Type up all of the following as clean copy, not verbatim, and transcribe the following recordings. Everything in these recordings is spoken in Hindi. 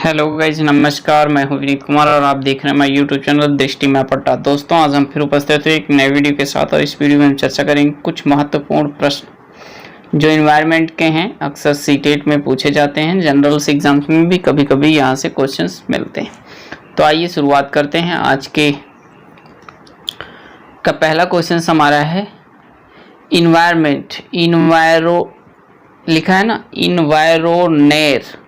हेलो गाइज, नमस्कार। मैं हूं विनीत कुमार और आप देख रहे हैं मेरा यूट्यूब चैनल दृष्टि मैप अड्डा। दोस्तों, आज हम फिर उपस्थित हुए एक नए वीडियो के साथ और इस वीडियो में हम चर्चा करेंगे कुछ महत्वपूर्ण प्रश्न जो इन्वायरमेंट के हैं, अक्सर सीटेट में पूछे जाते हैं, जनरल एग्जाम्स में भी कभी कभी यहाँ से क्वेश्चंस मिलते हैं। तो आइए शुरुआत करते हैं। आज के का पहला क्वेश्चन हमारा है इन्वायरमेंट। लिखा है ना, इन्वायरोनेर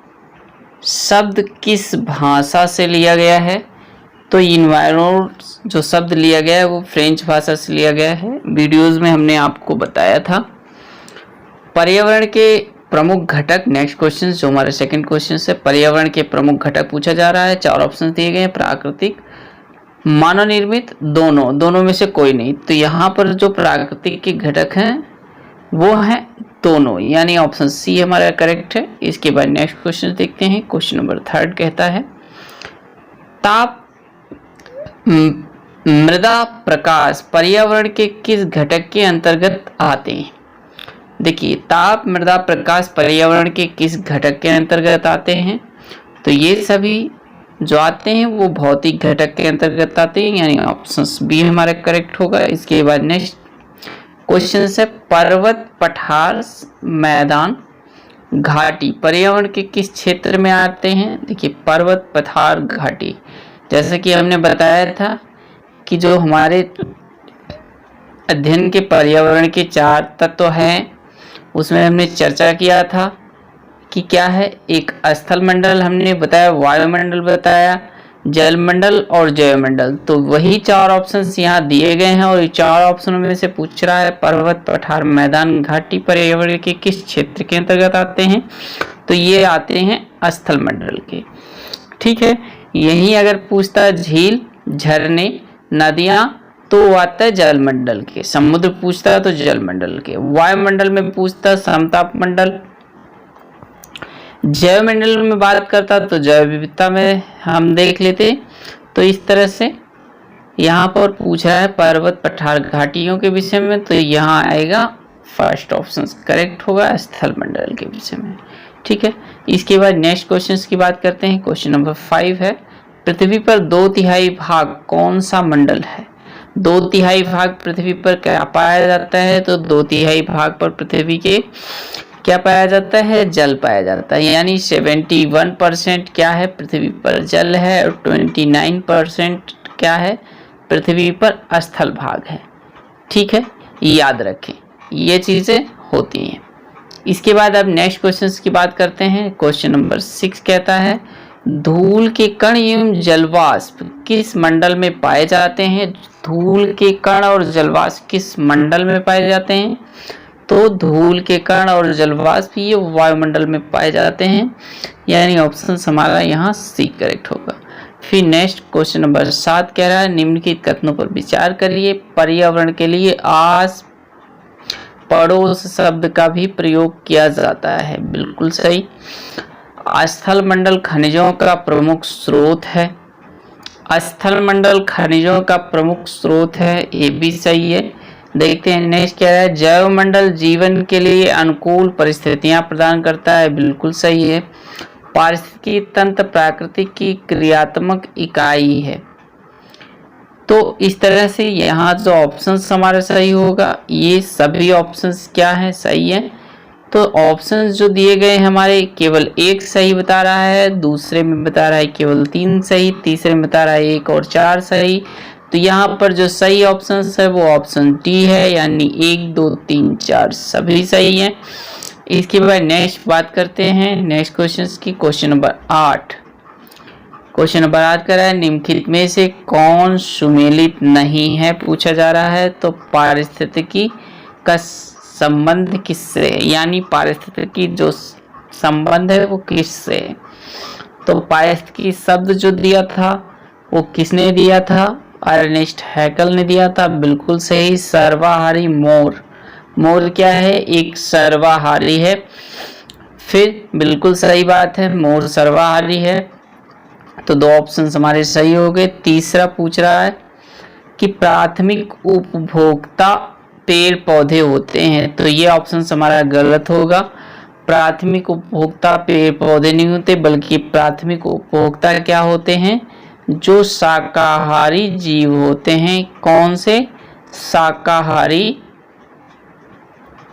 शब्द किस भाषा से लिया गया है? तो इन्वायरो जो शब्द लिया गया है वो फ्रेंच भाषा से लिया गया है। वीडियोस में हमने आपको बताया था। पर्यावरण के प्रमुख घटक, नेक्स्ट क्वेश्चन जो हमारा सेकंड क्वेश्चन है, पर्यावरण के प्रमुख घटक पूछा जा रहा है। 4 ऑप्शन दिए गए हैं, प्राकृतिक, मानव निर्मित, दोनों में से कोई नहीं। तो यहाँ पर जो प्राकृतिक के घटक हैं वो है दोनों, यानी ऑप्शन सी हमारा करेक्ट है। इसके बाद नेक्स्ट क्वेश्चन देखते हैं। क्वेश्चन नंबर 3 कहता है ताप, मृदा, प्रकाश पर्यावरण के किस घटक के अंतर्गत आते हैं? देखिए, ताप, मृदा, प्रकाश पर्यावरण के किस घटक के अंतर्गत आते हैं? तो ये सभी जो आते हैं वो भौतिक घटक के अंतर्गत आते हैं, यानी ऑप्शन बी हमारा करेक्ट होगा। इसके बाद नेक्स्ट क्वेश्चन है पर्वत, पठार, मैदान, घाटी पर्यावरण के किस क्षेत्र में आते हैं? देखिए, पर्वत, पठार, घाटी, जैसे कि हमने बताया था कि जो हमारे अध्ययन के पर्यावरण के 4 तत्व हैं उसमें हमने चर्चा किया था कि क्या है। एक स्थल मंडल हमने बताया, वायुमंडल बताया, जलमंडल और जैवमंडल। तो वही 4 ऑप्शंस यहाँ दिए गए हैं और ये 4 ऑप्शनों में से पूछ रहा है पर्वत, पठार, मैदान, घाटी पर्यावरण के किस क्षेत्र के अंतर्गत आते हैं? तो ये आते हैं स्थल मंडल के। ठीक है, यही अगर पूछता झील, झरने, नदियां तो वो आता है जलमंडल के। समुद्र पूछता तो जलमंडल के। वायुमंडल में पूछता समताप मंडल। जैव मंडल में बात करता तो जैव विविधता में हम देख लेते। तो इस तरह से यहाँ पर पूछा है पर्वत, पठार, घाटियों के विषय में, तो यहाँ आएगा फर्स्ट ऑप्शन करेक्ट होगा, स्थल मंडल के विषय में। ठीक है, इसके बाद नेक्स्ट क्वेश्चन की बात करते हैं। क्वेश्चन नंबर 5 है पृथ्वी पर 2/3 भाग कौन सा मंडल है? 2/3 भाग पृथ्वी पर क्या पाया जाता है? तो 2/3 भाग पर पृथ्वी के क्या पाया जाता है? जल पाया जाता है, यानी 71% क्या है? पृथ्वी पर जल है और 29% क्या है? पृथ्वी पर स्थल भाग है। ठीक है, याद रखें, ये चीजें होती हैं। इसके बाद अब नेक्स्ट क्वेश्चन की बात करते हैं। क्वेश्चन नंबर 6 कहता है धूल के कण एवं जलवाष्प किस मंडल में पाए जाते हैं? धूल के कण और जलवाष्प किस मंडल में पाए जाते हैं? तो धूल के कण और जलवाष्प ये वायुमंडल में पाए जाते हैं, यानी ऑप्शन हमारा यहाँ सी करेक्ट होगा। फिर नेक्स्ट क्वेश्चन नंबर 7 कह रहा है निम्नलिखित कथनों पर विचार करिए। पर्यावरण के लिए आस पड़ोस शब्द का भी प्रयोग किया जाता है। बिल्कुल सही। स्थल मंडल खनिजों का प्रमुख स्रोत है। स्थल मंडल खनिजों का प्रमुख स्रोत है, ये भी सही है। देखते हैं नेक्स्ट क्या है। जैव मंडल जीवन के लिए अनुकूल परिस्थितियां प्रदान करता है। बिल्कुल सही है। पारिस्थितिकी तंत्र प्रकृति की क्रियात्मक इकाई है। तो इस तरह से यहाँ जो ऑप्शंस हमारा सही होगा, ये सभी ऑप्शंस क्या है? सही है। तो ऑप्शंस जो दिए गए हमारे केवल एक सही बता रहा है, दूसरे में बता रहा है केवल 3 सही, तीसरे में बता रहा है 1 और 4 सही। तो यहाँ पर जो सही ऑप्शन है वो ऑप्शन डी है, यानी 1, 2, 3, 4 सभी सही हैं। इसके बाद नेक्स्ट बात करते हैं नेक्स्ट क्वेश्चन की। क्वेश्चन नंबर 8 कर रहा है निम्नलिखित में से कौन सुमेलित नहीं है? पूछा जा रहा है। तो पारिस्थितिकी का संबंध किससे है, यानी पारिस्थितिकी जो संबंध है वो किससे है? तो पारिस्थितिकी शब्द जो दिया था वो किसने दिया था? अर्नेस्ट हैकल ने दिया था। बिल्कुल सही। सर्वाहारी मोर, मोर क्या है? एक सर्वाहारी है। फिर बिल्कुल सही बात है, मोर सर्वाहारी है। तो 2 ऑप्शन हमारे सही हो गए। तीसरा पूछ रहा है कि प्राथमिक उपभोक्ता पेड़ पौधे होते हैं। तो ये ऑप्शन हमारा गलत होगा। प्राथमिक उपभोक्ता पेड़ पौधे नहीं होते, बल्कि प्राथमिक उपभोक्ता क्या होते हैं, जो शाकाहारी जीव होते हैं। कौन से? शाकाहारी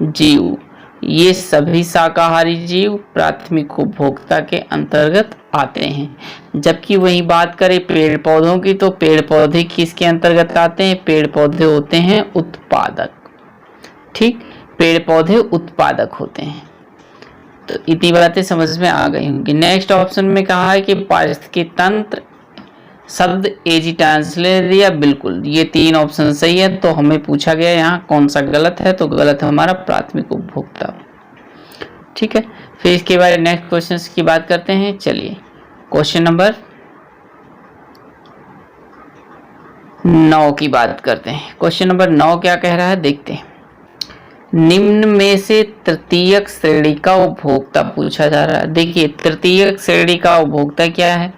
जीव। ये सभी शाकाहारी जीव प्राथमिक उपभोक्ता के अंतर्गत आते हैं। जबकि वही बात करें पेड़ पौधों की, तो पेड़ पौधे किसके अंतर्गत आते हैं? पेड़ पौधे होते हैं उत्पादक। ठीक, पेड़ पौधे उत्पादक होते हैं। तो इतनी बातें समझ में आ गई होंगी। नेक्स्ट ऑप्शन में कहा है कि पारिस्थितिकी तंत्र शब्द एजी ट्रांसलेट दिया, बिल्कुल ये 3 ऑप्शन सही है। तो हमें पूछा गया यहाँ कौन सा गलत है, तो गलत है हमारा प्राथमिक उपभोक्ता। ठीक है, फिर इसके बाद नेक्स्ट क्वेश्चन की बात करते हैं। चलिए क्वेश्चन नंबर 9 की बात करते हैं। क्वेश्चन नंबर 9 क्या कह रहा है, देखते हैं। निम्न में से तृतीयक श्रेणी का उपभोक्ता पूछा जा रहा है। देखिए तृतीयक श्रेणी का उपभोक्ता क्या है?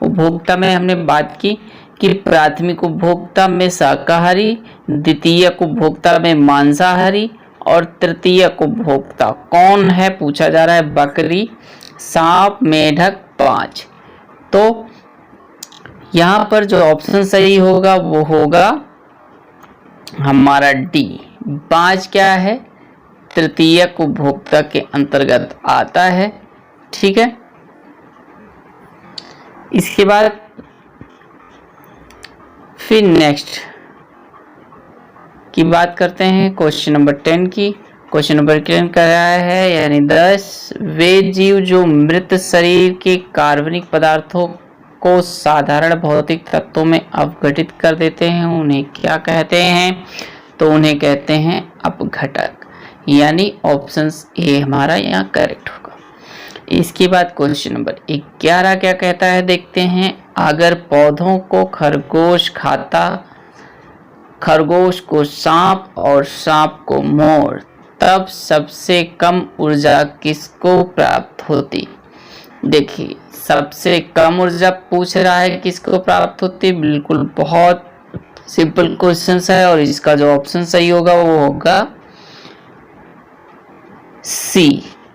उपभोक्ता में हमने बात की कि प्राथमिक उपभोक्ता में शाकाहारी, द्वितीयक उपभोक्ता में मांसाहारी और तृतीयक उपभोक्ता कौन है पूछा जा रहा है? बकरी, सांप, मेढक, 5। तो यहाँ पर जो ऑप्शन सही होगा वो होगा हमारा डी, 5 क्या है? तृतीयक उपभोक्ता के अंतर्गत आता है। ठीक है, इसके बाद फिर नेक्स्ट की बात करते हैं क्वेश्चन नंबर 10 की। क्वेश्चन नंबर 10 कर रहा है यानी 10, वे जीव जो मृत शरीर के कार्बनिक पदार्थों को साधारण भौतिक तत्वों में अपघटित कर देते हैं उन्हें क्या कहते हैं? तो उन्हें कहते हैं अपघटक, यानी ऑप्शन ए हमारा यहाँ करेक्ट होगा। इसके बाद क्वेश्चन नंबर 11 क्या कहता है, देखते हैं। अगर पौधों को खरगोश खाता, खरगोश को सांप और सांप को मोर, तब सबसे कम ऊर्जा किसको प्राप्त होती? देखिए सबसे कम ऊर्जा पूछ रहा है किसको प्राप्त होती है? बिल्कुल बहुत सिंपल क्वेश्चन है और इसका जो ऑप्शन सही होगा वो होगा सी।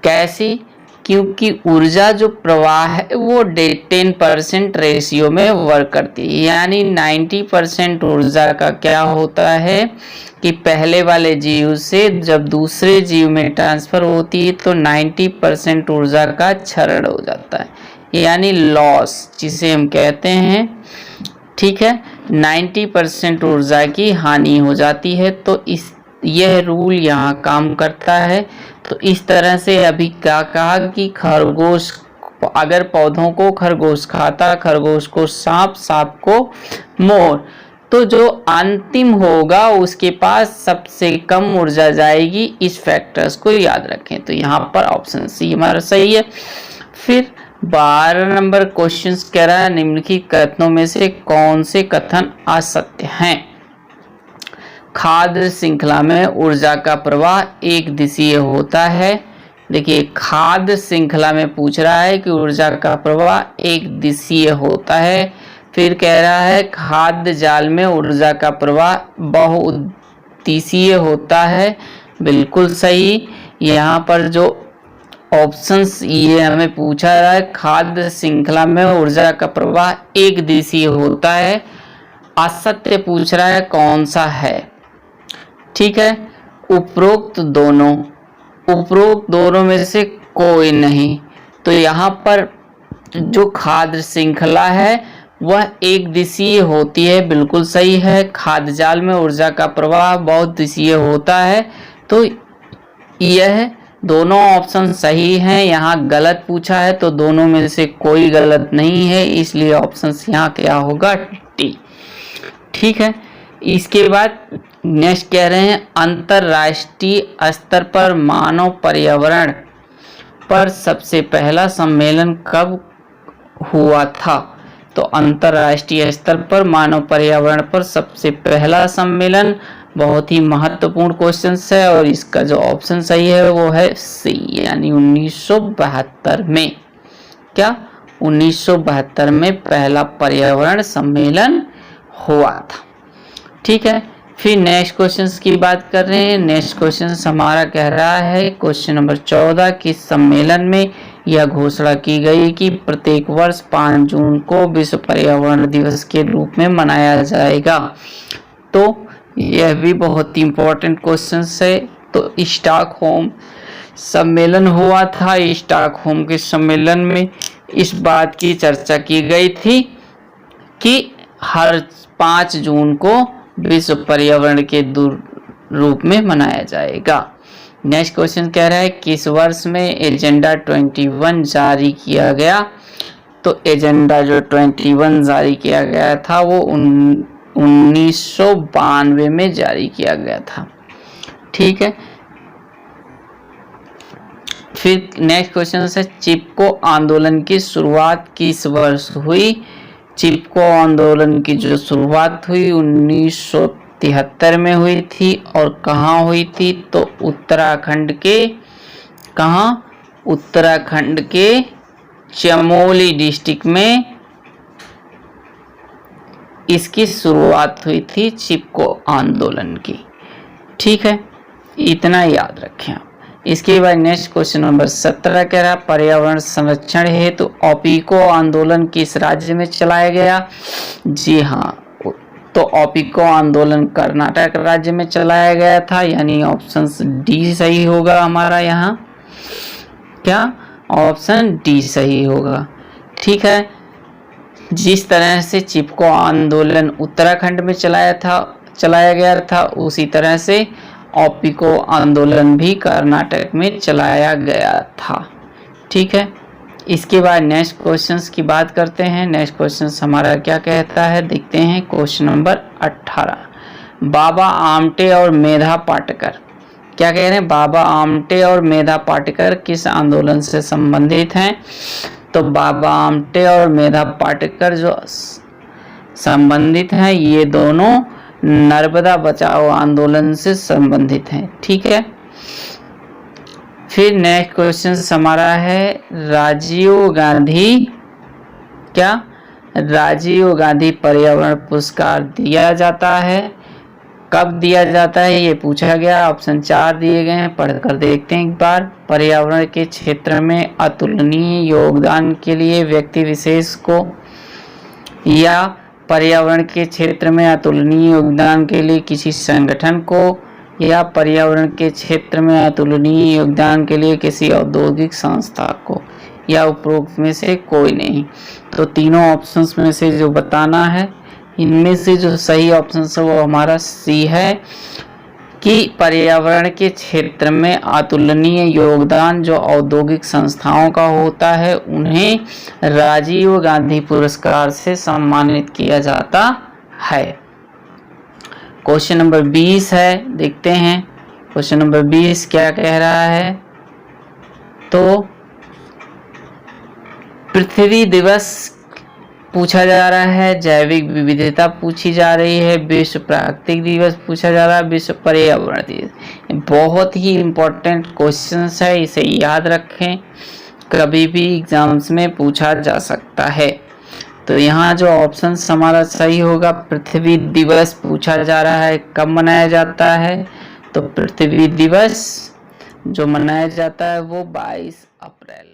कैसे? क्योंकि ऊर्जा जो प्रवाह है वो 10% रेशियो में वर्क करती है, यानी 90% ऊर्जा का क्या होता है कि पहले वाले जीव से जब दूसरे जीव में ट्रांसफर होती है तो 90% ऊर्जा का क्षरण हो जाता है, यानी लॉस जिसे हम कहते हैं। ठीक है, 90% ऊर्जा की हानि हो जाती है। तो यह रूल यहाँ काम करता है। तो इस तरह से अभी क्या कहा कि खरगोश, अगर पौधों को खरगोश खाता, खरगोश को सांप, सांप को मोर, तो जो अंतिम होगा उसके पास सबसे कम ऊर्जा जाएगी। इस फैक्टर्स को याद रखें। तो यहाँ पर ऑप्शन सी हमारा सही है। फिर 12 नंबर क्वेश्चन कह रहा है निम्नलिखित कथनों में से कौन से कथन असत्य हैं? खाद्य श्रृंखला में ऊर्जा का प्रवाह एक दिशीय होता है। देखिए खाद्य श्रृंखला में पूछ रहा है कि ऊर्जा का प्रवाह एक दिशीय होता है। फिर कह रहा है खाद्य जाल में ऊर्जा का प्रवाह बहुउद्देशीय होता है। बिल्कुल सही। यहाँ पर जो ऑप्शंस ये हमें पूछा रहा है, खाद्य श्रृंखला में ऊर्जा का प्रवाह एक दिशीय होता है, असत्य पूछ रहा है कौन सा है? ठीक है, उपरोक्त दोनों में से कोई नहीं। तो यहाँ पर जो खाद्य श्रृंखला है वह एक दिशीय होती है, बिल्कुल सही है। खाद्य जाल में ऊर्जा का प्रवाह बहुत दिशीय होता है। तो यह दोनों ऑप्शन सही हैं। यहाँ गलत पूछा है तो दोनों में से कोई गलत नहीं है, इसलिए ऑप्शन यहाँ क्या होगा? टी। ठीक है, इसके बाद नेक्स्ट कह रहे हैं अंतरराष्ट्रीय स्तर पर मानव पर्यावरण पर सबसे पहला सम्मेलन कब हुआ था? तो अंतरराष्ट्रीय स्तर पर मानव पर्यावरण पर सबसे पहला सम्मेलन बहुत ही महत्वपूर्ण क्वेश्चन है और इसका जो ऑप्शन सही है वो है सी, यानी 1972 में। क्या? 1972 में पहला पर्यावरण सम्मेलन हुआ था। ठीक है, फिर नेक्स्ट क्वेश्चन की बात कर रहे हैं। नेक्स्ट क्वेश्चन हमारा कह रहा है क्वेश्चन नंबर 14 कि सम्मेलन में यह घोषणा की गई कि प्रत्येक वर्ष 5 जून को विश्व पर्यावरण दिवस के रूप में मनाया जाएगा। तो यह भी बहुत ही इम्पोर्टेंट क्वेश्चन है। तो स्टॉकहोम सम्मेलन हुआ था। स्टॉकहोम के सम्मेलन में इस बात की चर्चा की गई थी कि हर 5 जून को विश्व पर्यावरण के रूप में मनाया जाएगा। नेक्स्ट क्वेश्चन कह रहा है किस वर्ष में एजेंडा 21 जारी किया गया। तो एजेंडा जो 21 जारी किया गया था वो 1992 में जारी किया गया था। ठीक है। फिर नेक्स्ट क्वेश्चन है चिपको आंदोलन की शुरुआत किस वर्ष हुई। चिपको आंदोलन की जो शुरुआत हुई 1973 में हुई थी और कहाँ हुई थी। तो उत्तराखंड के कहाँ, उत्तराखंड के चमोली डिस्ट्रिक्ट में इसकी शुरुआत हुई थी चिपको आंदोलन की। ठीक है, इतना याद रखें आप। इसके बाद नेक्स्ट क्वेश्चन नंबर 17 कह रहा है पर्यावरण संरक्षण हेतु ऑपिको आंदोलन किस राज्य में चलाया गया। जी हाँ, तो ऑपिको आंदोलन कर्नाटक राज्य में चलाया गया था, यानी ऑप्शन डी सही होगा हमारा यहाँ। क्या ऑप्शन डी सही होगा। ठीक है, जिस तरह से चिपको आंदोलन उत्तराखंड में चलाया गया था उसी तरह से ऑपिको आंदोलन भी कर्नाटक में चलाया गया था। ठीक है, इसके बाद नेक्स्ट क्वेश्चंस की बात करते हैं। नेक्स्ट क्वेश्चन हमारा क्या कहता है देखते हैं। क्वेश्चन नंबर 18 बाबा आमटे और मेधा पाटकर क्या कह रहे हैं। बाबा आमटे और मेधा पाटकर किस आंदोलन से संबंधित हैं। तो बाबा आमटे और मेधा पाटकर जो संबंधित हैं ये दोनों नर्मदा बचाओ आंदोलन से संबंधित हैं। ठीक है। फिर नेक्स्ट क्वेश्चन हमारा है राजीव गांधी पर्यावरण पुरस्कार दिया जाता है, कब दिया जाता है ये पूछा गया। ऑप्शन 4 दिए गए हैं, पढ़कर देखते हैं एक बार। पर्यावरण के क्षेत्र में अतुलनीय योगदान के लिए व्यक्ति विशेष को, या पर्यावरण के क्षेत्र में अतुलनीय योगदान के लिए किसी संगठन को, या पर्यावरण के क्षेत्र में अतुलनीय योगदान के लिए किसी औद्योगिक संस्था को, या उपरोक्त में से कोई नहीं। तो तीनों ऑप्शंस में से जो बताना है, इनमें से जो सही ऑप्शन है वो हमारा सी है कि पर्यावरण के क्षेत्र में अतुलनीय योगदान जो औद्योगिक संस्थाओं का होता है उन्हें राजीव गांधी पुरस्कार से सम्मानित किया जाता है। क्वेश्चन नंबर 20 है, देखते हैं क्वेश्चन नंबर 20 क्या कह रहा है। तो पृथ्वी दिवस पूछा जा रहा है, जैविक विविधता पूछी जा रही है, विश्व प्राकृतिक दिवस पूछा जा रहा है, विश्व पर्यावरण दिवस। बहुत ही इम्पोर्टेंट क्वेश्चन है, इसे याद रखें, कभी भी एग्जाम्स में पूछा जा सकता है। तो यहाँ जो ऑप्शन हमारा सही होगा, पृथ्वी दिवस पूछा जा रहा है कब मनाया जाता है। तो पृथ्वी दिवस जो मनाया जाता है वो 22 अप्रैल